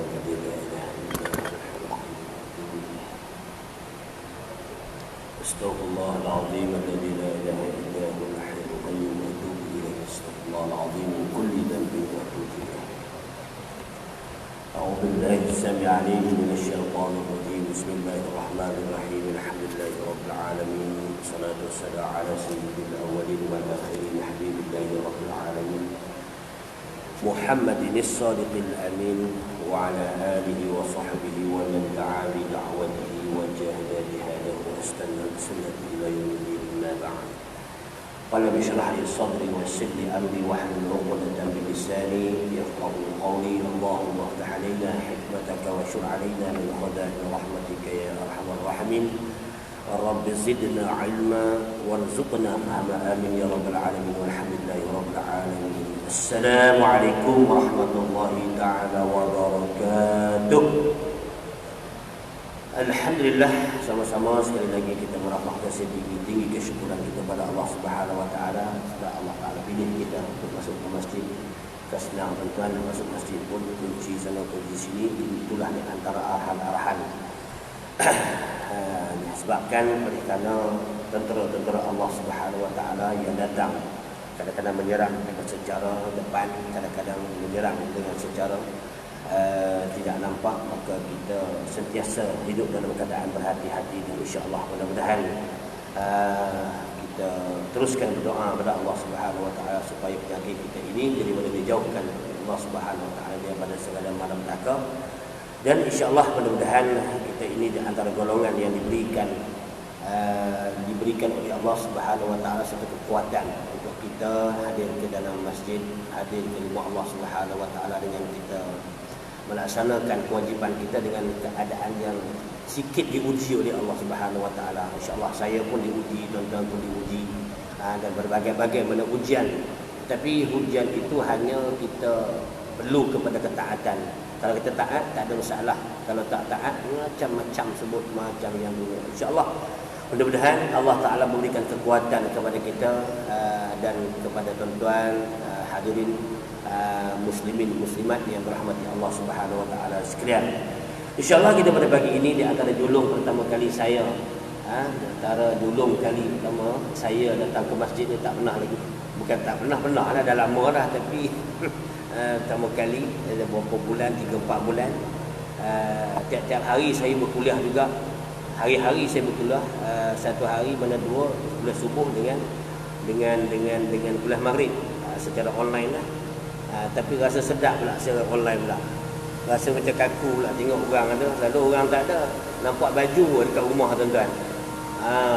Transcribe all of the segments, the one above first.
الذي لا إله إلا هو استغفر الله العظيم الذي لا إله إلا هو الحي القيوم وأتوب إليه استغفر الله العظيم من كل ذنب وأتوب إليه أعوذ بالله السميع العليم من الشيطان الرجيم بسم الله الرحمن الرحيم الحمد لله رب العالمين والصلاة والسلام على سيد الأولين والآخرين حبيب الله رب العالمين محمد الصادق الأمين وعلى آله وصحبه ومن دعا بدعوته وجاهد جهاده واستنى بسنته إلى يوم الدين أما بعد قال اشرح لي صدري ويسر لي أمري واحلل عقدة من لساني يفقهوا قولي اللهم افتح علينا حكمتك واشر علينا من خزائن رحمتك يا أرحم الراحمين رب زدنا علما وارزقنا فهما آمين يا رب العالمين والحمد لله رب العالمين. Assalamualaikum warahmatullahi taala wabarakatuh. Alhamdulillah, sama-sama sekali lagi kita merapatkan setinggi-tinggi kesyukuran kita kepada Allah Subhanahu wa taala. Setelah Allah Taala pilih kita untuk masuk ke masjid, kesenang tuan masuk masjid pun kunci sana kunci sini, itulah di antara arahan-arahan. Disebabkan oleh kerana tentera-tentera Allah Subhanahu wa taala yang datang kadang-kadang menyerang dengan secara depan, kadang-kadang menyerang dengan secara tidak nampak, maka kita sentiasa hidup dalam keadaan berhati-hati dan insya-Allah mudah-mudahan kita teruskan berdoa kepada Allah Subhanahu wa taala supaya penyakit kita ini daripada dijauhkan Allah Subhanahu wa taala daripada segala malapetaka. Dan insya-Allah mudah-mudahan kita ini di antara golongan yang diberikan oleh Allah Subhanahu wa taala satu kekuatan untuk kita hadir ke dalam masjid, hadir ke rumah Allah Subhanahu wa taala dengan kita melaksanakan kewajipan kita dengan keadaan yang sikit diuji oleh Allah Subhanahu wa taala. Insya-Allah saya pun diuji, tuan-tuan pun diuji dan berbagai-bagai mana ujian. Tapi ujian itu hanya kita perlu kepada ketaatan. Kalau kita taat, tak ada masalah. Kalau tak taat, macam-macam sebut macam yang dulu. InsyaAllah, mudah-mudahan Allah Ta'ala memberikan kekuatan kepada kita dan kepada tuan-tuan hadirin muslimin, muslimat yang berahmati Allah Subhanahu Wa Ta'ala sekalian. InsyaAllah kita pada pagi ini di antara julung pertama kali saya, antara julung kali pertama saya datang ke masjid ni tak pernah lagi. Bukan tak pernah lah, dah lama dah, tapi pertama kali ada beberapa bulan, 3-4 bulan. Tiap-tiap hari saya berkuliah juga. Hari-hari saya berkuliah, satu hari mana dua kuliah subuh dengan kuliah maghrib secara online lah. Tapi rasa sedap pula secara online pula. Rasa macam kaku pula tengok orang ada, lalu orang tak ada. Nampak baju dekat rumah tuan-tuan.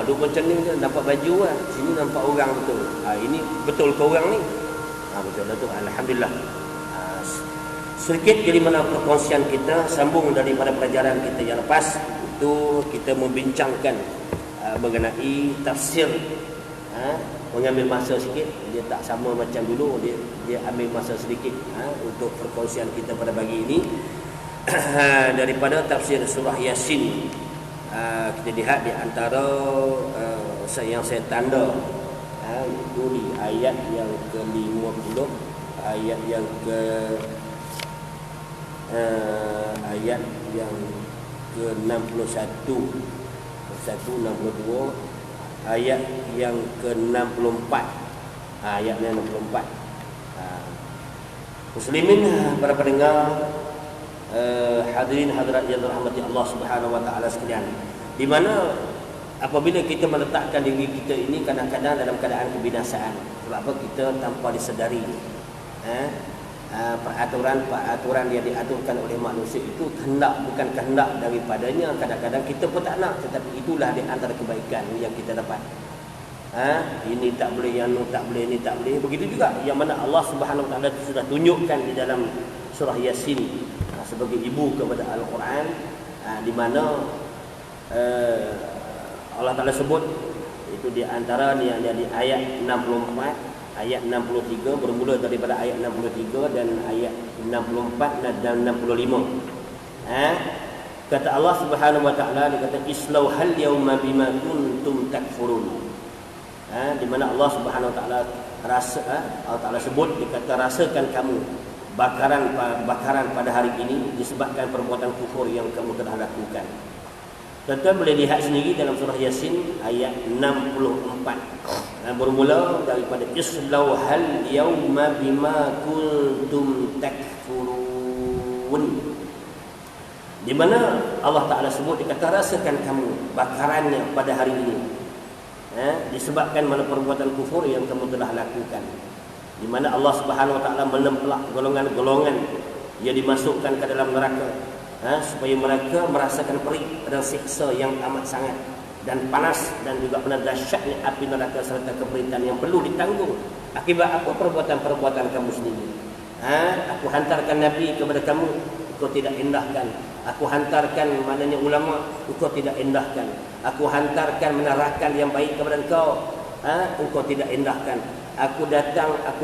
Duk macam ni nampak baju lah. Sini nampak orang betul. Ini betul ke orang ni? Betul lah tu. Alhamdulillah. Sedikit dari mana perkongsian kita sambung daripada pelajaran kita yang lepas, itu kita membincangkan mengenai tafsir. Mengambil masa sikit, dia tak sama macam dulu, dia ambil masa sedikit untuk perkongsian kita pada pagi ini daripada tafsir surah Yasin. Kita lihat di antara yang saya tanda itu di ayat yang ke-50, ayat yang ke-61, 162, ayat yang ke-64, ayat yang 64. Muslimin, para pendengar, hadirin hadirat yang dirahmati Allah Subhanahu wa taala sekalian, di mana apabila kita meletakkan diri kita ini kadang-kadang dalam keadaan kebinasaan, sebab apa? Kita tanpa disedari peraturan yang diaturkan oleh manusia itu bukan kehendak daripadanya. Kadang-kadang kita pun tak nak, tetapi itulah di antara kebaikan yang kita dapat. Ini tak boleh, yang tak boleh, ini tak boleh. Begitu juga yang mana Allah Subhanahu wa taala sudah tunjukkan di dalam surah Yasin sebagai ibu kepada Al-Quran, di mana Allah Taala sebut itu di antara yang di ayat 64, ayat 63, bermula daripada ayat 63 dan ayat 64 dan 65. Kata Allah Subhanahu wa taala, dia kata islauhal yauma bima kuntum takfurun. Di mana Allah Subhanahu wa taala Allah Taala sebut, dia kata rasakan kamu bakaran pada hari ini disebabkan perbuatan kufur yang kamu telah lakukan. Tuan-tuan boleh lihat sendiri dalam surah Yasin ayat 64. Bermula daripada islauhal yauma bima kuntum takfurun. Di mana Allah Ta'ala sebut, dia kata rasakan kamu bakarannya pada hari ini. Disebabkan mana perbuatan kufur yang kamu telah lakukan. Di mana Allah Subhanahu Wa Ta'ala menempelak golongan-golongan yang dimasukkan ke dalam neraka, supaya mereka merasakan perih dan siksa yang amat sangat dan panas, dan juga benar dahsyatnya api neraka serta keperitan yang perlu ditanggung akibat apa perbuatan-perbuatan kamu sendiri. Aku hantarkan Nabi kepada kamu, engkau tidak indahkan. Aku hantarkan maknanya ulama, engkau tidak indahkan. Aku hantarkan menerangkan yang baik kepada engkau, engkau tidak indahkan. Aku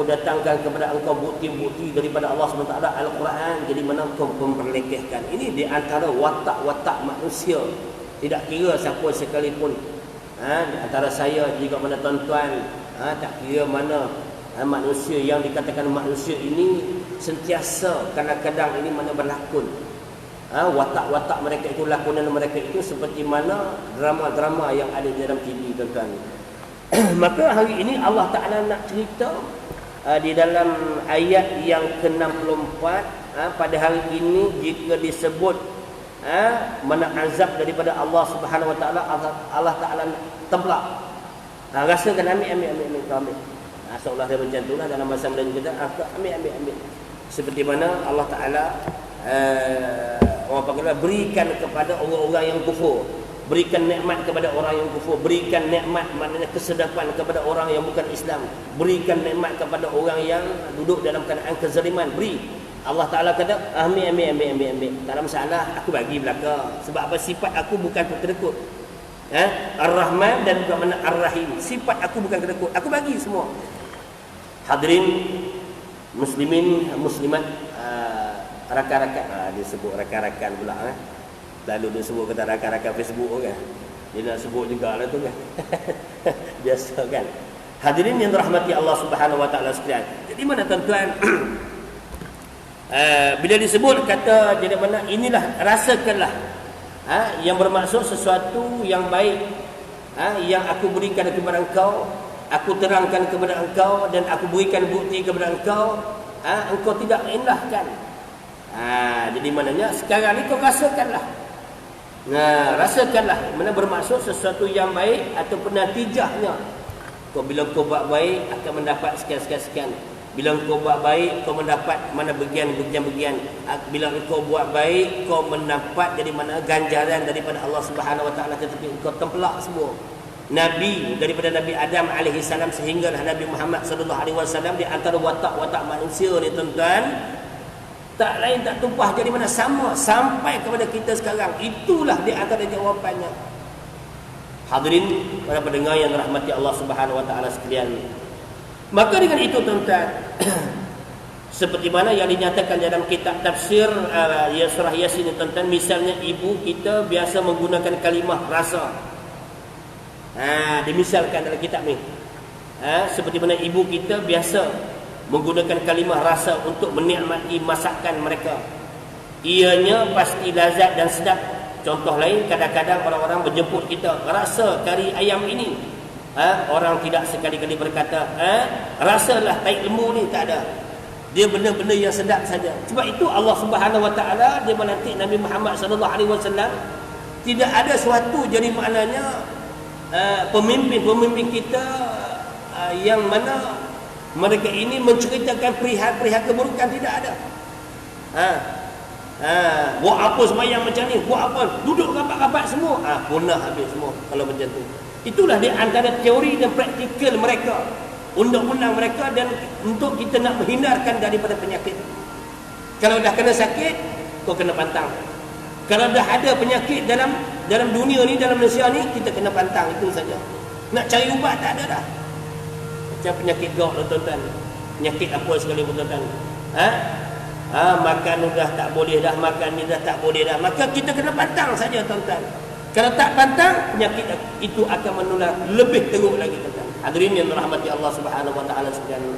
datangkan kepada engkau bukti-bukti daripada Allah SWT, Al-Quran, jadi mana engkau memperlekehkan. Ini di antara watak-watak manusia. Tidak kira siapa sekalipun, di antara saya juga mana tuan-tuan, tak kira mana manusia yang dikatakan manusia ini sentiasa kadang-kadang ini mana berlakon. Watak-watak mereka itu, lakonan mereka itu seperti mana drama-drama yang ada di dalam TV, tuan-tuan. Maka hari ini Allah Ta'ala nak cerita di dalam ayat yang ke-64, pada hari ini jika disebut mana azab daripada Allah Subhanahu Wa Ta'ala, Allah Ta'ala templak. Rasakan, ambil kau ambil. Seolah dia macam itulah dalam bahasa Melayu kita, ambil. Seperti mana Allah Ta'ala orang panggil berikan kepada orang-orang yang kufur. Berikan nikmat kepada orang yang kufur. Berikan nikmat maknanya kesedapan kepada orang yang bukan Islam. Berikan nikmat kepada orang yang duduk dalam keadaan kezaliman. Beri. Allah Ta'ala kata, ambil. Tak ada masalah, aku bagi belaka. Sebab apa? Sifat aku bukan kedekut. Ar-Rahman dan juga mana Ar-Rahim. Sifat aku bukan kedekut. Aku bagi semua. Hadirin muslimin, muslimat, rakan-rakan. Dia sebut rakan-rakan pula. Lalu dia sebut kata rakan-rakan Facebook kan. Dia nak sebut juga lah tu kan. Biasa kan. Hadirin yang dirahmati Allah Subhanahu Wa Ta'ala sekalian. Jadi mana tuan-tuan, bila disebut kata jadi mana, inilah rasakanlah, yang bermaksud sesuatu yang baik, yang aku berikan kepada engkau, aku terangkan kepada engkau, dan aku berikan bukti kepada engkau, engkau tidak indahkan. Jadi maknanya sekarang ni kau rasakanlah. Rasakanlah, mana bermaksud sesuatu yang baik ataupun natijahnya. Bila kau buat baik akan mendapat sekian. Bila kau buat baik kau mendapat mana bagian. Bila kau buat baik kau mendapat jadi mana ganjaran daripada Allah Subhanahu Wa Ta'ala, tetapi kau tempelak semua. Nabi daripada Nabi Adam alaihi salam sehinggalah Nabi Muhammad sallallahu alaihi wasallam, di antara watak-watak manusia ni tuan-tuan, tak lain tak tumpah jadi mana sama sampai kepada kita sekarang. Itulah di antara jawapannya. Hadirin para pendengar yang dirahmati Allah Subhanahu Wa Ta'ala sekalian. Maka dengan itu tuan-tuan, seperti mana yang dinyatakan dalam kitab tafsir surah Yasin tuan-tuan, misalnya ibu kita biasa menggunakan kalimah rasa. Dimisalkan dalam kitab ni. Seperti mana ibu kita biasa menggunakan kalimah rasa untuk menikmati masakan mereka. Ianya pasti lazat dan sedap. Contoh lain, kadang-kadang orang-orang berjemput kita, rasa kari ayam ini. Orang tidak sekali-kali berkata, rasalah taik lembu ni, tak ada. Dia benda-benda yang sedap saja. Sebab itu Allah Subhanahu Wa Ta'ala dia melantik Nabi Muhammad sallallahu alaihi wasallam. Tidak ada suatu jadi maknanya pemimpin kita yang mana mereka ini menceritakan perihal keburukan, tidak ada. Buat apa sembahyang macam ni, buat apa, duduk rapat-rapat semua, punah habis semua kalau macam tu. Itulah di antara teori dan praktikal mereka, undang-undang mereka, dan untuk kita nak menghindarkan daripada penyakit. Kalau dah kena sakit, kau kena pantang. Kalau dah ada penyakit dalam dunia ni, dalam Malaysia ni, kita kena pantang, itu saja. Nak cari ubat tak ada dah. Macam penyakit gout tuan-tuan, penyakit apa sekali pun tuan-tuan, makan dah tak boleh dah, makan ni dah tak boleh dah, maka kita kena pantang saja tuan-tuan. Kalau tak pantang, penyakit itu akan menular lebih teruk lagi tuan-tuan. Hadirin yang dirahmati Allah Subhanahu Wa Ta'ala sekalian.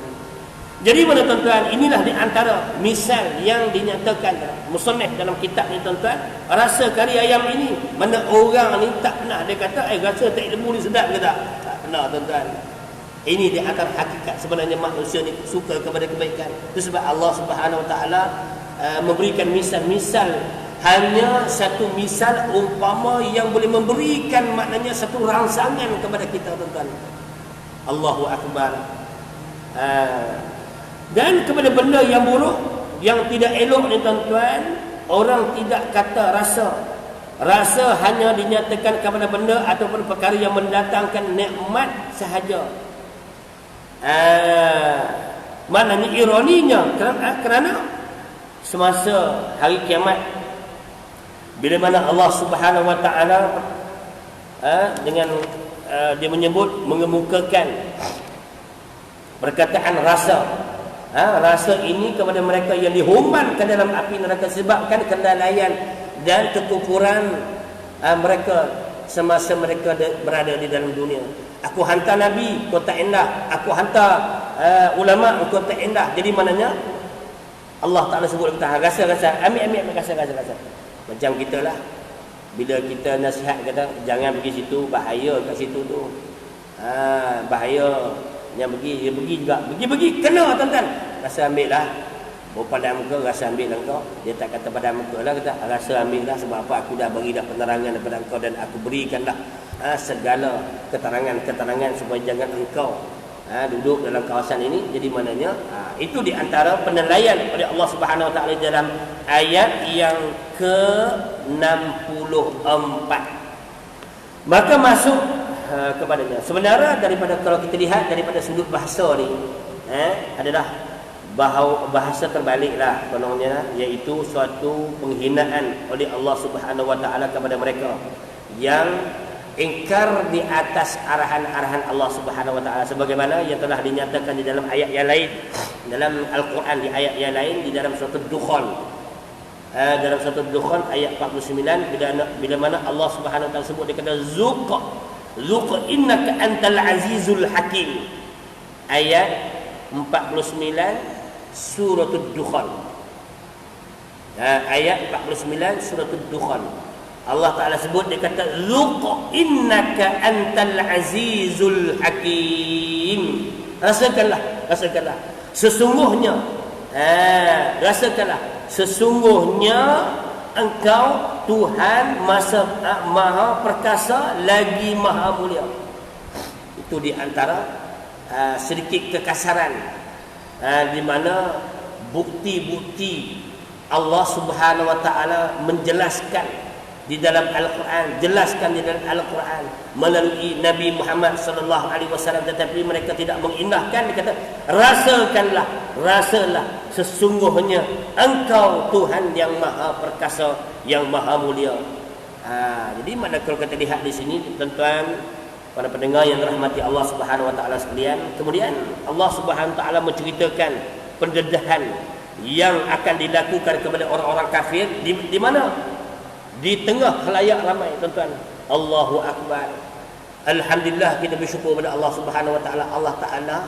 Jadi mana tuan-tuan, inilah di antara misal yang dinyatakan musannif dalam kitab ni tuan-tuan. Rasa kari ayam ini, mana orang ni tak pernah dia kata rasa tak ilmu ni sedap ke tak? Tak pernah tuan-tuan. Ini di antara hakikat sebenarnya manusia ni suka kepada kebaikan. Itu sebab Allah Subhanahu Wa Taala memberikan misal-misal, hanya satu misal umpama yang boleh memberikan maknanya satu rangsangan kepada kita tuan-tuan. Allahu Akbar. Dan kepada benda yang buruk, yang tidak elok ni tuan-tuan, orang tidak kata rasa. Rasa hanya dinyatakan kepada benda ataupun perkara yang mendatangkan nikmat sahaja. Maknanya ironinya, kerana semasa hari kiamat, bila mana Allah Subhanahu Wa Taala dengan dia menyebut, mengemukakan perkataan rasa. Rasa ini kepada mereka yang dihumbankan dalam api neraka sebabkan kelalaian dan kekufuran mereka semasa mereka berada di dalam dunia. Aku hantar Nabi, kau tak endah. Aku hantar ulama, kau tak endah. Jadi maknanya Allah Ta'ala sebut kita rasa-rasa, ambil rasa. Macam kita lah, bila kita nasihat kata jangan pergi situ, bahaya kat situ tu. Bahaya. Yang pergi, dia pergi juga. Pergi, kena tuan-tuan. Rasa ambil lah. Pada muka, rasa ambil lah kau. Dia tak kata pada muka lah, kata rasa ambil lah. Sebab apa? Aku dah beri dah penerangan daripada engkau dan aku berikan dah segala keterangan supaya jangan engkau duduk dalam kawasan ini. Jadi maknanya itu di antara penilaian oleh Allah Subhanahu Wa Taala dalam ayat yang ke-64. Maka masuk kepadanya. Sebenarnya daripada, kalau kita lihat daripada sudut bahasa ni adalah bahasa terbaliklah kononnya, iaitu suatu penghinaan oleh Allah Subhanahu Wa Taala kepada mereka yang ingkar di atas arahan-arahan Allah Subhanahu Wa Taala, sebagaimana yang telah dinyatakan di dalam ayat yang lain dalam Al-Quran, di ayat yang lain di dalam surah Dukhan. Dalam surah Dukhan ayat 49, bila mana Allah Subhanahu Wa Taala sebut, dia kata zuq innaka antal azizul hakim. Ayat 49 surah Dukhan. Ayat 49 surah Dukhan. Allah Ta'ala sebut, dia kata zuq innaka antal azizul hakim. Rasakanlah sesungguhnya sesungguhnya engkau Tuhan Maha Perkasa lagi Maha Mulia. Itu di antara sedikit kekasaran di mana bukti-bukti Allah Subhanahu Wa Taala menjelaskan di dalam Al-Quran, jelaskan di dalam Al-Quran melalui Nabi Muhammad sallallahu alaihi wasallam, tetapi mereka tidak mengindahkan. Dia kata rasalah sesungguhnya engkau Tuhan yang Maha Perkasa, yang Maha Mulia. Jadi mana kalau kita lihat di sini tuan-tuan, para pendengar yang dirahmati Allah Subhanahu Wa Taala sekalian, kemudian Allah Subhanahu Wa Taala menceritakan pendedahan yang akan dilakukan kepada orang-orang kafir di mana? Di tengah khalayak ramai tuan-tuan. Allahu Akbar. Alhamdulillah, kita bersyukur kepada Allah Subhanahu Wa Taala. Allah Taala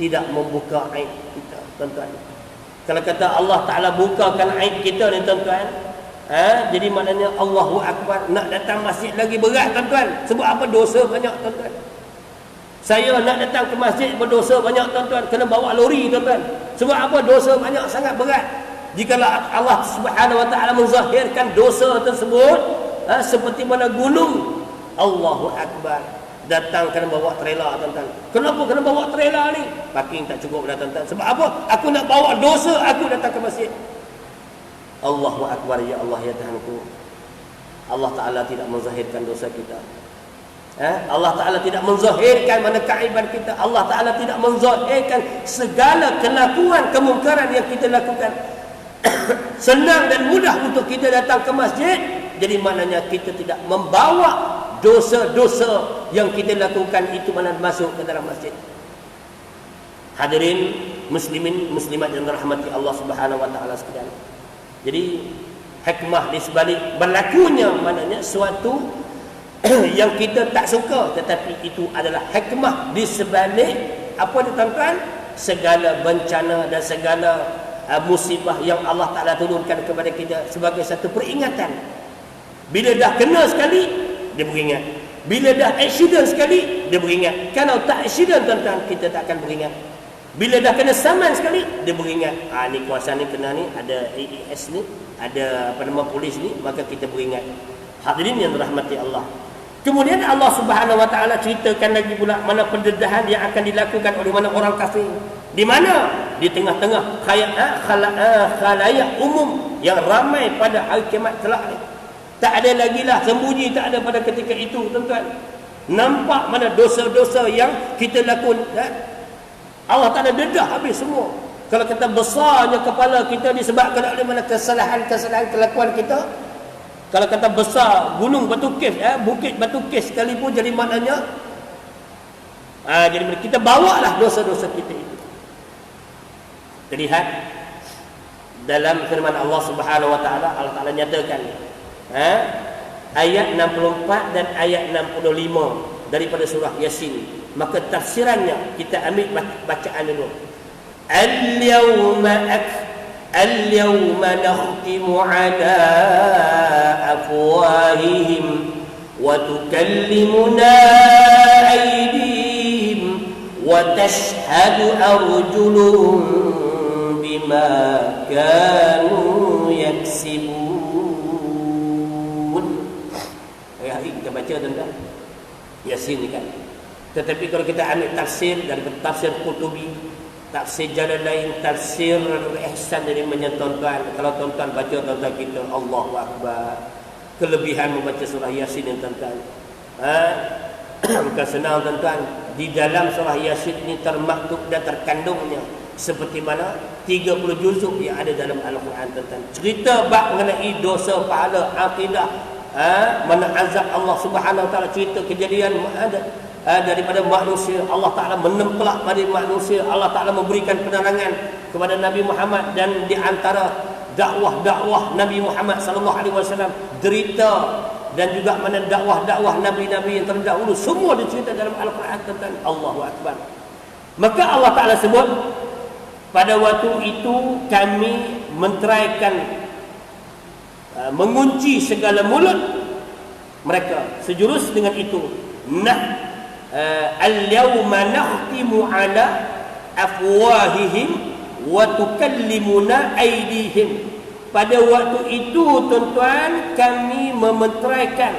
tidak membuka aib kita tuan-tuan. Kalau kata Allah Taala bukakan aib kita ni tuan-tuan, jadi maknanya Allahu Akbar, nak datang masjid lagi berat tuan-tuan. Sebab apa? Dosa banyak tuan-tuan. Saya nak datang ke masjid berdosa banyak tuan-tuan, kena bawa lori tuan-tuan. Sebab apa? Dosa banyak, sangat berat. Jika Allah Subhanahu Wa Taala menzahirkan dosa tersebut seperti mana gunung, Allahu Akbar, datang kena bawa trailer tuan-tuan. Kenapa kena bawa trailer ni? Parking tak cukup dah tuan-tuan. Sebab apa? Aku nak bawa dosa aku datang ke masjid. Allahu Akbar, ya Allah, ya Tuhanku. Allah Ta'ala tidak menzahirkan dosa kita. Allah Ta'ala tidak menzahirkan mana keaiban kita. Allah Ta'ala tidak menzahirkan segala kelakuan kemungkaran yang kita lakukan. Senang dan mudah untuk kita datang ke masjid. Jadi maknanya kita tidak membawa dosa-dosa yang kita lakukan itu mana masuk ke dalam masjid. Hadirin muslimin muslimat yang dirahmati Allah Subhanahu Wa Taala sekalian. Jadi hikmah di sebalik berlakunya maknanya suatu yang kita tak suka, tetapi itu adalah hikmah di sebalik apa dia tuan-tuan? segala bencana dan segala musibah yang Allah Ta'ala turunkan kepada kita sebagai satu peringatan. Bila dah kena sekali, dia beringat. Bila dah accident sekali, dia beringat. Kalau tak accident tuan-tuan, kita tak akan beringat. Bila dah kena saman sekali, dia beringat. Ni kawasan ni kena ni, ada AES ni, ada polis ni, maka kita beringat. Hadirin yang dirahmati Allah. Kemudian Allah Subhanahu Wa Taala ceritakan lagi pula mana pendedahan yang akan dilakukan oleh mana orang kafir. Di mana? Di tengah-tengah khalayak umum yang ramai pada hari kiamat kelak ni. Tak ada lagi lah sembunyi, tak ada pada ketika itu, tuan-tuan. Nampak mana dosa-dosa yang kita lakukan. Allah Ta'ala dedah habis semua. Kalau kata besarnya kepala kita disebabkan oleh mana kesalahan-kesalahan kelakuan kita. Kalau kata besar gunung batu kes, bukit batu kes sekalipun, jadi maknanya jadi kita bawalah dosa-dosa kita itu. Terlihat dalam firman Allah Subhanahu Wa Taala, Allah Taala nyatakan ayat 64 dan ayat 65 daripada surah Yasin. Maka tafsirannya kita ambil bacaan dulu. اليوم نختم على أفواههم وتكلمنا أيديهم وتشهد أرجلهم بما كانوا يكسبون. Hari kita baca tentang Yasin ni kan. Tetapi kalau kita ambil tafsir dari tafsir Qurtubi, tafsir jalan lain, tafsir Ihsan dari tuan-tuan. Kalau tuan-tuan baca, tuan-tuan kita Allahu Akbar. Kelebihan membaca surah Yasin ni tuan-tuan. Bukan senang tuan-tuan. Di dalam surah Yasin ni termaktub dan terkandungnya seperti mana 30 juzuk yang ada dalam Al-Quran tuan-tuan. Cerita bab mengenai dosa, pahala, akidah, mana azab Allah Subhanahu Wa Taala, cerita kejadian daripada manusia. Allah Ta'ala menempelak pada manusia. Allah Ta'ala memberikan penerangan kepada Nabi Muhammad, dan di antara dakwah-dakwah Nabi Muhammad SAW, derita dan juga mana dakwah-dakwah Nabi-Nabi yang terdahulu, semua dicerita dalam Al-Quran tentang Allahu Akbar. Maka Allah Ta'ala sebut, pada waktu itu kami menteraikan, mengunci segala mulut mereka. Sejurus dengan itu, al-yawma nakhtimu ala afwahihim wa tukallimuna aydihim. Pada waktu itu tuan-tuan, kami memeterikan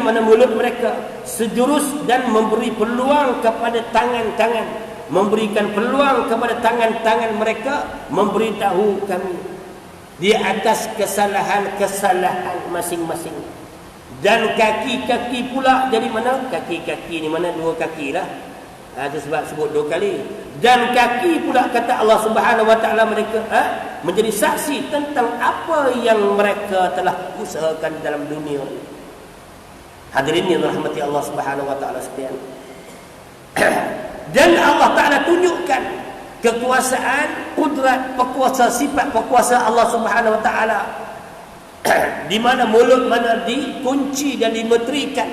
mana mulut mereka, sejurus, dan memberi peluang kepada tangan-tangan, memberikan peluang kepada tangan-tangan mereka memberitahu kami di atas kesalahan-kesalahan masing-masing. Dan kaki-kaki pula jadi mana? Kaki-kaki ni mana? Dua kaki lah. Itu sebab sebut dua kali. Dan kaki pula kata Allah Subhanahu Wa Taala mereka menjadi saksi tentang apa yang mereka telah usahakan dalam dunia ini. Hadirin yang rahmati Allah Subhanahu Wa Taala sekalian. Dan Allah Ta'ala tunjukkan kekuasaan, kudrat, pekuasa, sifat pekuasa Allah Subhanahu Wa Ta'ala. Di mana mulut mana dikunci dan dimeterikan.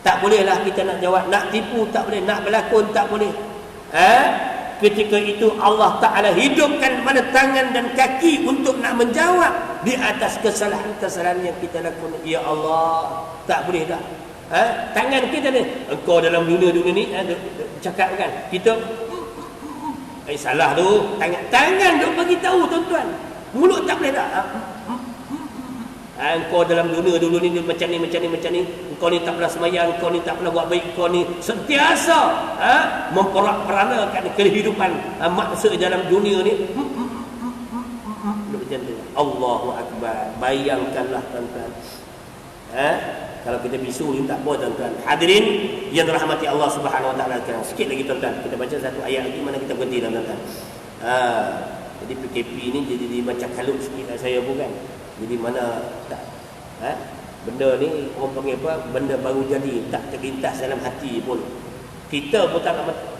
Tak bolehlah kita nak jawab, nak tipu tak boleh, nak berlakon tak boleh. Ketika itu Allah Ta'ala hidupkan mana tangan dan kaki untuk nak menjawab di atas kesalahan-kesalahan yang kita lakukan. Ya Allah, tak boleh dah. Tangan kita ni, engkau dalam dunia ni cakap kan, kita salah tu. Tangan duk bagi tahu tuan-tuan, mulut tak boleh dah. Engkau dalam dunia dulu ni macam ni. Engkau ni tak pernah sembahyang, engkau ni tak pernah buat baik, engkau ni sentiasa memperak-peranakan kehidupan manusia dalam dunia ni. Allahu Akbar. Bayangkanlah tuan-tuan. Kalau kita bisu ni tak apa tuan-tuan. Hadirin yang dirahmati Allah Subhanahu Wa Taala, sikit lagi tuan-tuan, kita baca satu ayat lagi, mana kita berhenti tuan-tuan. Jadi PKP ni jadi macam kalut sikit lah saya bukan. Jadi mana tak benda ni orang panggil apa, benda baru jadi, tak terlintas dalam hati pun. Kita pun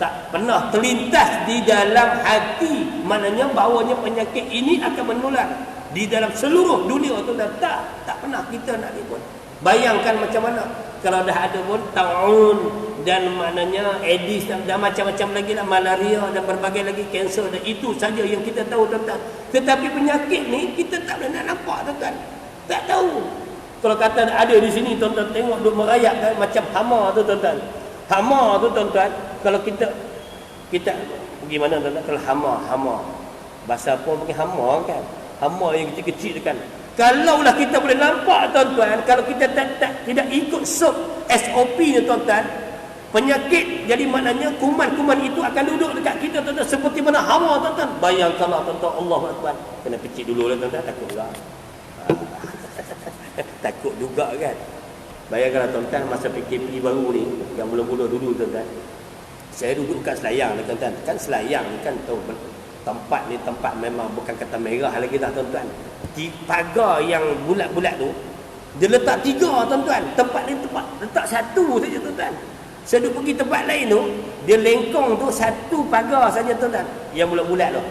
tak pernah terlintas di dalam hati, maknanya bahawanya penyakit ini akan menular di dalam seluruh dunia tu. Tak pernah kita nak ni pun. Bayangkan macam mana Kalau dah ada pun taun dan maknanya Aedes dan macam-macam lagi lah, malaria dan berbagai lagi kanser, dan itu saja yang kita tahu tuan-tuan. Tetapi penyakit ni kita tak boleh nak nampak tuan-tuan. Tak tahu. Kalau kata ada di sini tuan-tuan tengok duk merayap kan, macam hama tu tuan-tuan. Hama tu tuan-tuan, kalau kita pergi mana tuan-tuan, kalau hama bahasa apa panggil hama kan, hama yang kecil-kecil kan. Kalaulah kita boleh nampak tuan-tuan, kalau kita tidak ikut SOP ni tuan-tuan, penyakit, jadi maknanya kuman-kuman itu akan duduk dekat kita tuan-tuan, seperti mana hama tuan-tuan. Bayangkanlah tuan-tuan, Allahu Akbar. Kena picit dulu lah tuan-tuan, takut juga. Takut juga kan. Bayangkanlah tuan-tuan, masa PKP baru ni, yang mula-mula dulu tuan-tuan, saya duduk kat Selayang lah tuan-tuan. Kan Selayang ni kan tahu, tempat ni tempat memang bukan kata merah lagi dah tuan-tuan. Di pagar yang bulat-bulat tu, dia letak 3 tuan-tuan. Tempat ni tempat letak 1 saja tuan-tuan. Saya duduk pergi tempat lain tu, dia lengkong tu 1 pagar saja tuan-tuan, yang bulat-bulat tu.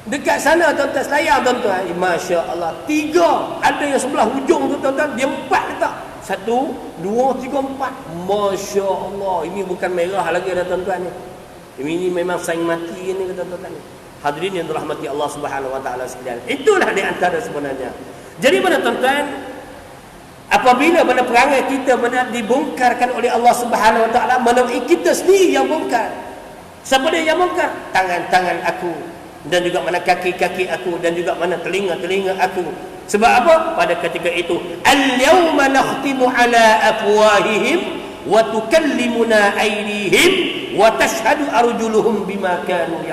Dekat sana tuan-tuan, Selayang tuan-tuan, Masya Allah, 3. Ada yang sebelah hujung tu tuan-tuan, dia 4 letak. 1, 2, 3, 4. Masya Allah, ini bukan merah lagi dah tuan-tuan ni. Ini memang saing mati ni tuan-tuan. Hadirin yang dirahmati Allah Subhanahu wa taala sekalian. Itulah di antara sebenarnya. Jadi mana tuan-tuan, apabila mana perangai kita mana dibongkarkan oleh Allah Subhanahu wa taala, melalui kita sendiri yang bongkar. Siapa dia yang bongkar? Tangan-tangan aku, dan juga mana kaki-kaki aku, dan juga mana telinga-telinga aku. Sebab apa? Pada ketika itu, al-yawma nakhtimu ala afwahihim wa tukallimuna aydihim wa tashhadu arjuluhum bima kanu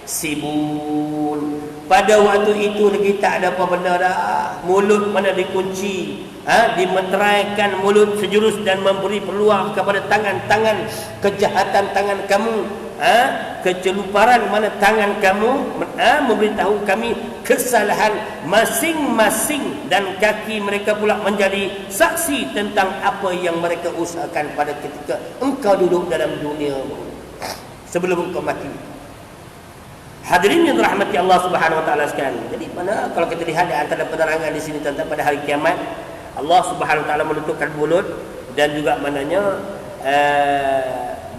yaksibun. Pada waktu itu lagi tak ada apa benda dah. Mulut mana dikunci, dimeteraikan mulut sejurus dan memberi peluang kepada tangan-tangan kejahatan tangan kamu, keceluparan mana tangan kamu, memberitahu kami kesalahan masing-masing, dan kaki mereka pula menjadi saksi tentang apa yang mereka usahakan pada ketika engkau duduk dalam dunia sebelum engkau mati. Hadirin yang dirahmati Allah Subhanahu wa taala sekalian. Jadi mana kalau kita lihat di antara penerangan di sini tentang pada hari kiamat, Allah Subhanahu wa taala menutupkan mulut dan juga mananya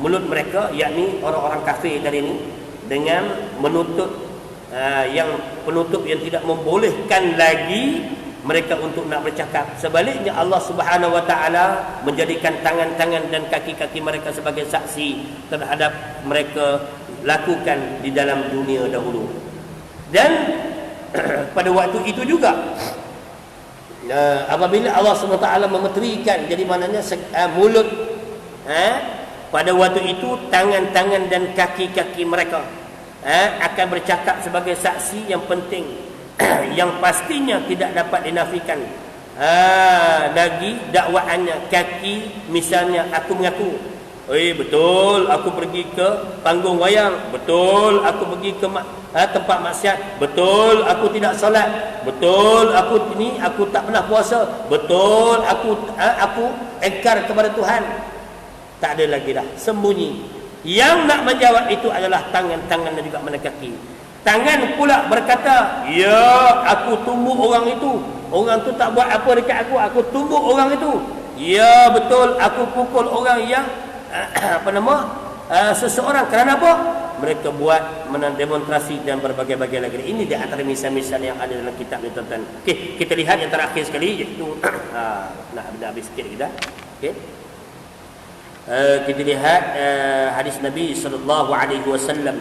mulut mereka, yakni orang-orang kafir tadi ini, dengan menutup yang penutup yang tidak membolehkan lagi mereka untuk nak bercakap. Sebaliknya Allah Subhanahu wa taala menjadikan tangan-tangan dan kaki-kaki mereka sebagai saksi terhadap mereka lakukan di dalam dunia dahulu. Dan pada waktu itu juga apabila Allah SWT memeterikan, jadi maknanya mulut, pada waktu itu tangan-tangan dan kaki-kaki mereka akan bercakap sebagai saksi yang penting yang pastinya tidak dapat dinafikan lagi dakwaannya. Kaki misalnya, aku mengaku, betul aku pergi ke panggung wayang, betul aku pergi ke tempat maksiat, betul aku tidak solat, betul aku tak pernah puasa, betul aku engkar kepada Tuhan. Tak ada lagi dah, sembunyi. Yang nak menjawab itu adalah tangan-tangan dan juga mana kaki. Tangan pula berkata, ya aku tumbuk orang itu, orang tu tak buat apa dekat aku tumbuk orang itu. Ya betul aku pukul orang yang seseorang. Kerana apa? Mereka buat demonstrasi dan berbagai-bagai lagi. Ini di antara misal-misal yang ada dalam kitab ni tuan-tuan. Okey, kita lihat yang terakhir sekali, iaitu nak habis sikit kita. Okey. Kita lihat hadis Nabi sallallahu alaihi wasallam.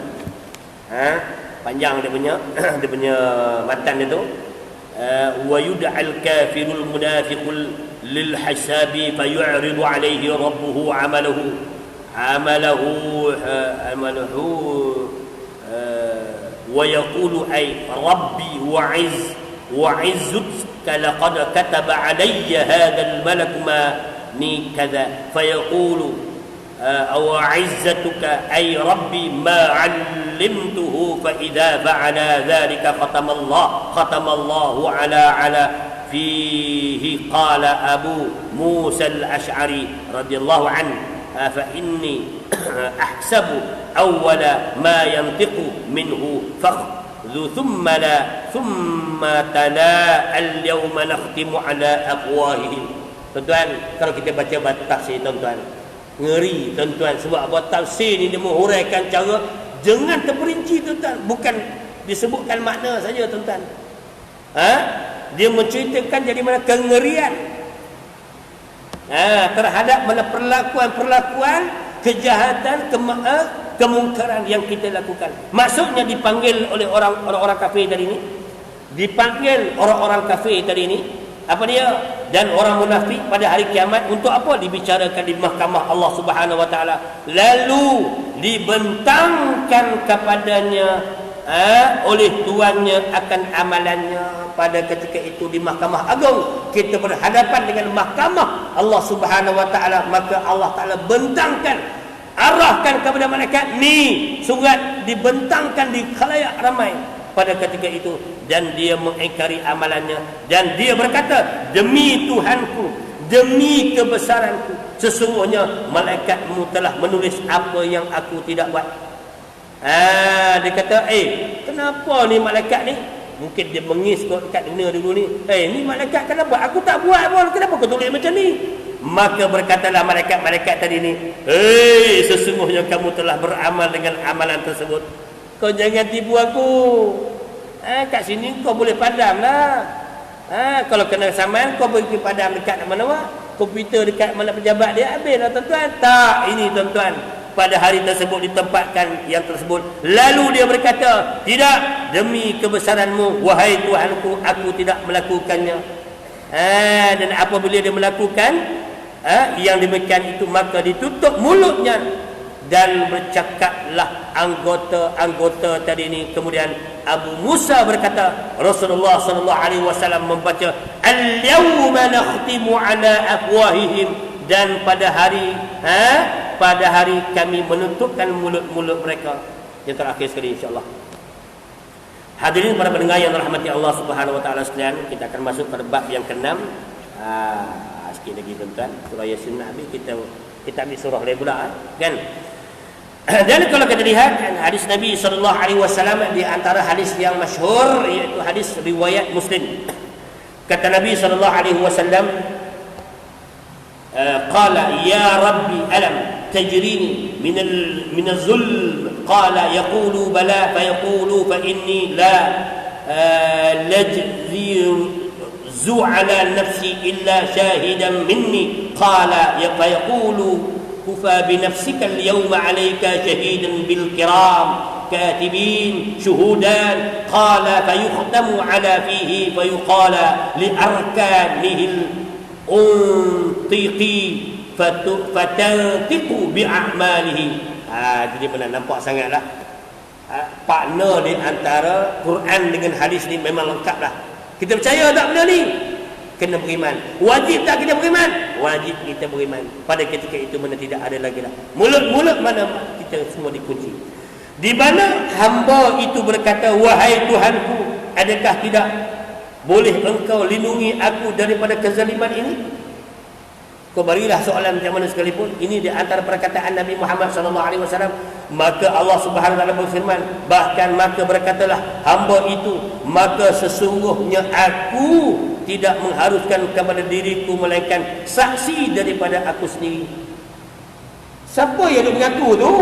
Panjang dia punya matan itu. Wa yud'al kafirul munafiqul lil hisabi fayu'ridu alaihi rabbuhu amalahu wa yaqulu ay rabbi wa 'izzuka laqad kataba alayya hadha al malak ma ni kadha fayaqulu أو عزتك أي ربي ما علمته فإذا فعل ذلك ختم الله على فيه. قال أبو موسى الأشعري رضي الله عنه فإني أحسب أول ما ينطق منه فخذ ثم تلا اليوم نختم على أفواههم Tuan-tuan, kalau kita baca tafsir tuan-tuan, ngeri tuan-tuan. Sebab apa? Tafsir ni dia menghuraikan cara dengan terperinci tuan-tuan. Bukan disebutkan makna saja tuan-tuan. Dia menceritakan jadi mana kengerian terhadap mana perlakuan-perlakuan kejahatan, kemungkaran yang kita lakukan. Maksudnya dipanggil oleh orang-orang kafir tadi ni. Dipanggil orang-orang kafir tadi ni. Apa dia? Dan orang munafik pada hari kiamat untuk apa? Dibicarakan di mahkamah Allah Subhanahu wa taala. Lalu dibentangkan kepadanya oleh tuannya akan amalannya. Pada ketika itu di mahkamah agung kita berhadapan dengan mahkamah Allah Subhanahu wa taala, maka Allah taala bentangkan, arahkan kepada malaikat ni surat, dibentangkan di khalayak ramai pada ketika itu, dan dia mengingkari amalannya dan dia berkata, demi Tuhanku, demi kebesaranku, sesungguhnya malaikatmu telah menulis apa yang aku tidak buat. Dia kata, kenapa ni malaikat ni? Mungkin dia mengis kat dunia dulu ni. Ni malaikat kenapa? Aku tak buat pun. Kenapa kau tulis macam ni? Maka berkatalah malaikat-malaikat tadi ni, sesungguhnya kamu telah beramal dengan amalan tersebut. Kau jangan tipu aku. Kat sini kau boleh padam lah. Kalau kena saman, kau pergi padam dekat mana-mana. Komputer dekat mana pejabat dia, habis lah tuan-tuan. Tak, ini tuan-tuan, pada hari tersebut ditempatkan yang tersebut. Lalu dia berkata, tidak, demi kebesaranmu wahai Tuhanku, aku tidak melakukannya. Dan apabila dia melakukan yang demikian itu, maka ditutup mulutnya dan bercakaplah anggota-anggota tadi ini. Kemudian Abu Musa berkata, Rasulullah sallallahu alaihi wasallam membaca, al-yawma nakhtimu ala afwahihim, dan pada hari kami menutupkan mulut-mulut mereka. Yang terakhir sekali insya-Allah. Hadirin para pendengar yang dirahmati Allah Subhanahu wa taala sekalian, kita akan masuk pada bab yang ke-6. Sikit lagi tuan-tuan, surah Yasin habis, kita ambil surah lain pula kan. Dan kalau kita lihat hadis Nabi sallallahu alaihi wasallam, di antara hadis yang masyhur iaitu hadis riwayat Muslim. Kata Nabi sallallahu alaihi wasallam, qala ya rabbi alam tajrini min az-zulm, qala yaqulu bala fa yaqulu fa inni la lajzi zu ala nafsi illa shahidan minni, qala fa yaqulu kufa bi nafsika al-yawma 'alayka shahidan bil kiram katibin syuhudan, qala fa yukhtamu 'ala fihi fa yuqala li arkanihi untiqi fatantiqu bi a'malihi. Jadi benar, nampak sangatlah partner di antara Quran dengan hadis ni memang lengkaplah. Kita percaya tak benda ni? Kena beriman. Wajib tak kita beriman? Wajib kita beriman. Pada ketika itu mana tidak ada lagi lah mulut-mulut mana kita semua dikunci. Di mana hamba itu berkata, wahai Tuhanku, adakah tidak boleh engkau lindungi aku daripada kezaliman ini? Kau berilah soalan macam mana sekalipun. Ini di antara perkataan Nabi Muhammad SAW. Maka Allah Subhanahu wa taala berfirman, bahkan maka berkatalah hamba itu, maka sesungguhnya aku tidak mengharuskan kepada diriku melainkan saksi daripada aku sendiri. Siapa yang mengaku tu?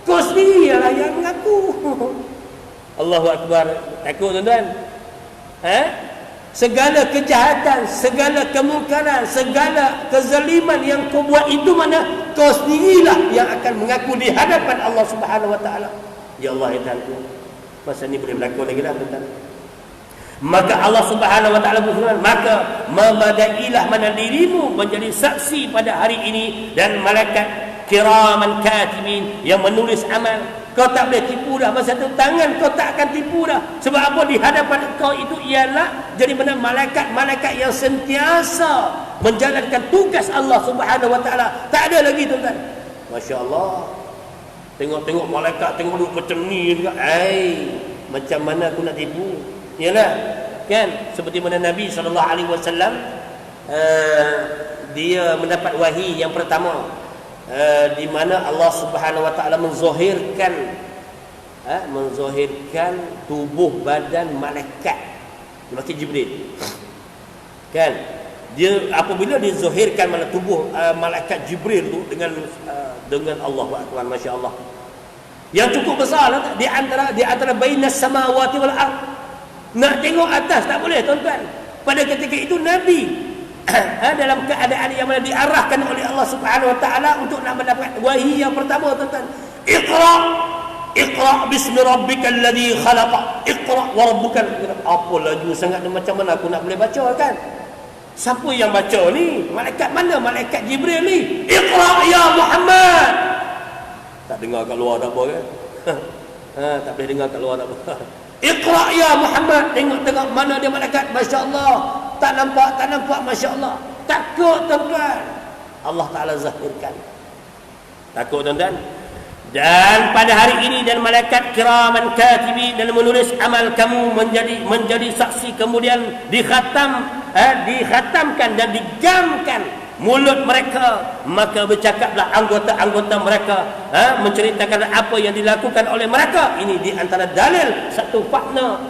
Kau sendiri lah yang mengaku. Allahu Akbar. Takut tuan-tuan? Segala kejahatan, segala kemungkaran, segala kezaliman yang kau buat itu mana kau sendirilah yang akan mengaku di hadapan Allah Subhanahu wa taala. Ya Allah ya Tuhanku, masa ni boleh berlaku lagi lah tuan-tuan. Maka Allah Subhanahu wa taala berfirman, maka memadailah mana dirimu menjadi saksi pada hari ini dan malaikat kiraman katibin yang menulis amal. Kau tak boleh tipu dah masa tu, tangan kau tak akan tipu dah. Sebab apa? Di hadapan kau itu ialah jadi benar malaikat-malaikat yang sentiasa menjalankan tugas Allah Subhanahu wa taala. Tak ada lagi tuan-tuan. Masya-Allah. Tengok-tengok malaikat tengok duduk macam ni juga. Macam mana aku nak tipu? Yalah, kan? Seperti mana Nabi sallallahu alaihi wasallam dia mendapat wahyi yang pertama, di mana Allah Subhanahu wa taala menzahirkan tubuh badan malaikat. Malaikat Jibril. Kan? dia apabila dizahirkan mana tubuh malaikat Jibril tu dengan Allahu Akbar, masya-Allah. Yang cukup besar lah, di antara bainas samawati wal ard. Nak tengok atas tak boleh, tuan-tuan. Pada ketika itu Nabi dalam keadaan yang mana diarahkan oleh Allah Subhanahu wa taala untuk nak mendapat wahyu yang pertama, tuan-tuan. Iqra bismi rabbikal ladzi khalaq. Iqra wa rabbukal. Apa laju sangat ni, macam mana aku nak boleh baca kan? Siapa yang baca ni? Malaikat mana? Malaikat Jibril ni. Iqra ya Muhammad. Tak dengar kat luar tak apa kan? Tak boleh dengar kat luar tak apa. Iqra ya Muhammad. Tengok mana dia malaikat, masya-Allah. Tak nampak, masya-Allah. Takut, tuan-tuan. Allah Taala zahirkan. Takut, tuan-tuan. Dan pada hari ini dan malaikat kiraman katibin dan menulis amal kamu menjadi saksi, kemudian dikhatamkan dan digamkan mulut mereka, maka bercakaplah anggota-anggota mereka menceritakan apa yang dilakukan oleh mereka. Ini di antara dalil satu pakna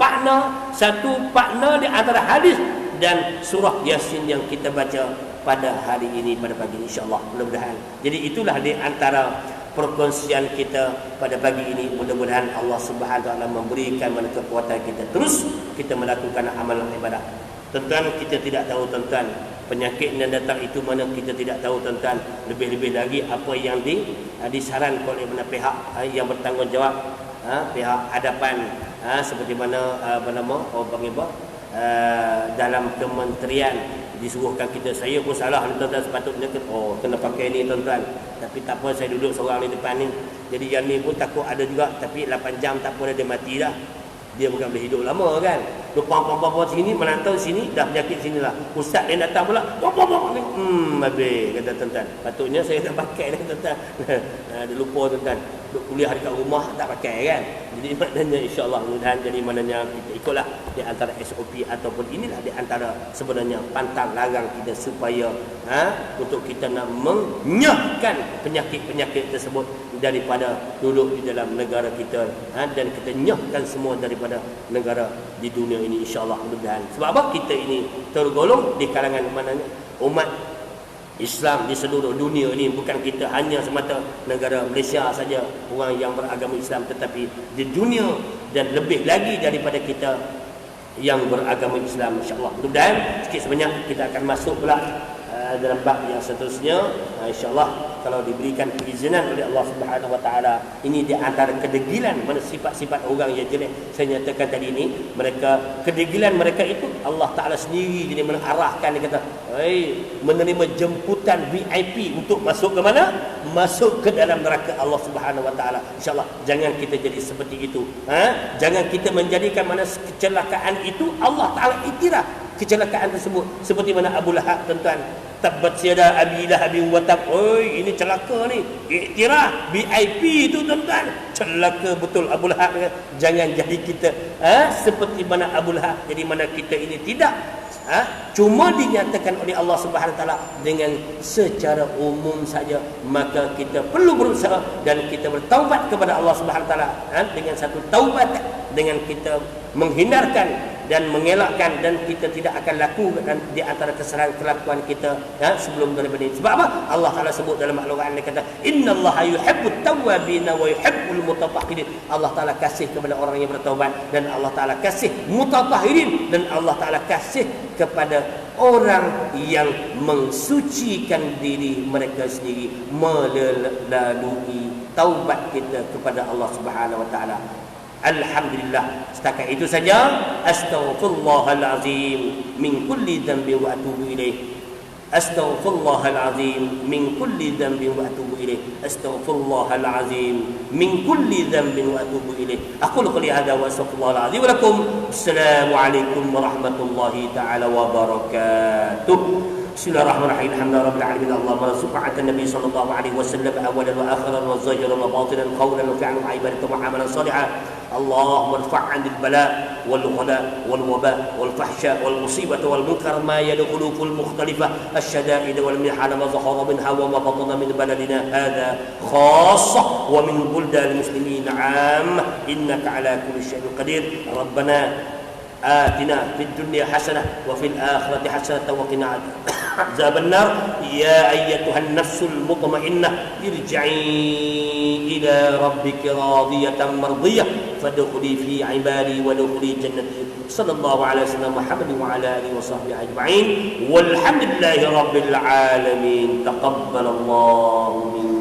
di antara hadis dan surah Yasin yang kita baca pada hari ini, pada pagi ini, insya-Allah, mudah-mudahan. Jadi itulah di antara perkongsian kita pada pagi ini. Mudah-mudahan Allah Subhanahu wa taala memberikan mana kekuatan kita terus kita melakukan amalan ibadah. Tuan-tuan, kita tidak tahu, tuan-tuan, penyakit yang datang itu mana kita tidak tahu, tuan-tuan. Lebih-lebih lagi apa yang disarankan oleh mana pihak yang bertanggungjawab, pihak hadapan, seperti mana dalam kementerian disuruhkan kita. Saya pun salah, tuan-tuan, sepatutnya kena pakai ni, tuan-tuan. Tapi tak apa, saya duduk seorang di depan ni. Jadi yang ni pun takut ada juga. Tapi 8 jam tak apa, dia mati dah. Dia bukan boleh hidup lama kan. Lupa sini, menantau sini, dah penyakit sini lah. Ustaz dia datang pula, habis, kata tuan-tuan. Patutnya saya tak pakai dah, tuan-tuan. Dia lupa, tuan-tuan. Duduk kuliah dekat rumah tak pakai kan. Jadi maknanya insya-Allah mudah-mudahan jadi maknanya kita ikutlah di antara SOP ataupun inilah di antara sebenarnya pantang larang kita supaya untuk kita nak menyahkan penyakit-penyakit tersebut daripada duduk di dalam negara kita, dan kita nyahkan semua daripada negara di dunia ini, insya-Allah mudah-mudahan. Sebab apa? Kita ini tergolong di kalangan mananya umat Islam di seluruh dunia ini, bukan kita hanya semata negara Malaysia saja orang yang beragama Islam, tetapi di dunia dan lebih lagi daripada kita yang beragama Islam, insya-Allah. Mudah-mudahan sikit sebanyak kita akan masuk pula dalam bab yang seterusnya, insya-Allah, kalau diberikan keizinan oleh Allah Subhanahu wa taala. Ini di antara kedegilan mana sifat-sifat orang yang jelek saya nyatakan tadi ini. Kedegilan mereka itu Allah Taala sendiri jadi mengarahkan, dia kata, menerima jemputan VIP untuk masuk ke mana? Masuk ke dalam neraka Allah Subhanahu wa taala. Insya-Allah jangan kita jadi seperti itu. Jangan kita menjadikan mana kecelakaan itu Allah Taala iktiraf kecelakaan tersebut, seperti mana Abu Lahab, tuan-tuan. Tabbat yada abi lahabin wa tab. Ini celaka ni. Iktiraf VIP itu, tuan-tuan. Celaka betul Abu Lahab. Jangan jadi kita seperti mana Abu Lahab. Jadi mana kita ini tidak cuma dinyatakan oleh Allah Subhanahu wa taala dengan secara umum saja, maka kita perlu berusaha dan kita bertaubat kepada Allah Subhanahu wa taala dengan satu taubat, dengan kita menghindarkan dan mengelakkan, dan kita tidak akan lakukan di antara kesalahan kelakuan kita sebelum daripada ini. Sebab apa? Allah Taala sebut dalam Al-Quran, dia kata, innallaha yuhibbut tawwabin wa yuhibbul mutatahhirin. Allah Taala kasih kepada orang yang bertaubat, dan Allah Taala kasih mutatahhirin, dan Allah Taala kasih kepada orang yang mensucikan diri mereka sendiri melalui taubat kita kepada Allah Subhanahu wa taala. Alhamdulillah, setakat itu saja. Astaghfirullahalazim min kulli dhanbin wa atubu ilaih. Astaghfirullahalazim min kulli dhanbin wa atubu ilaih. Astaghfirullahalazim min kulli dhanbin wa atubu ilaih. Aqulu qouli hadza wa astaghfirullahalazim wa lakum. Assalamualaikum warahmatullahi taala wabarakatuh. Bismillahirrahmanirrahim. Alhamdulillahirabbil alamin. Allahumma salli ala nabi sallallahu alaihi wasallam awalan wa akhiran wa zahiran wa batinan qawlan wa fi'lan wa ibadatan wa amalan salihan. Allahumma irfa' 'anil bala' wal ghala wal waba' wal fahsya wal musibata wal munkar ma yadkhulu fil mukhtalifah asyada'id wal mihana ma zahara minha wa ma batana min baladina hadha khassah wa min buldan muslimin 'am innaka 'ala kulli syai'in qadir. Rabbana آتنا في الدنيا حسنة وفي الآخرة حسنة وقنا عذاب النار يا أيتها النفس المطمئنة ارجعي إلى ربك راضية مرضية فادخلي في عبادي وادخلي جنتي صلى الله على سيدنا محمد وعلى آله وصحبه أجمعين والحمد لله رب العالمين تقبل الله منا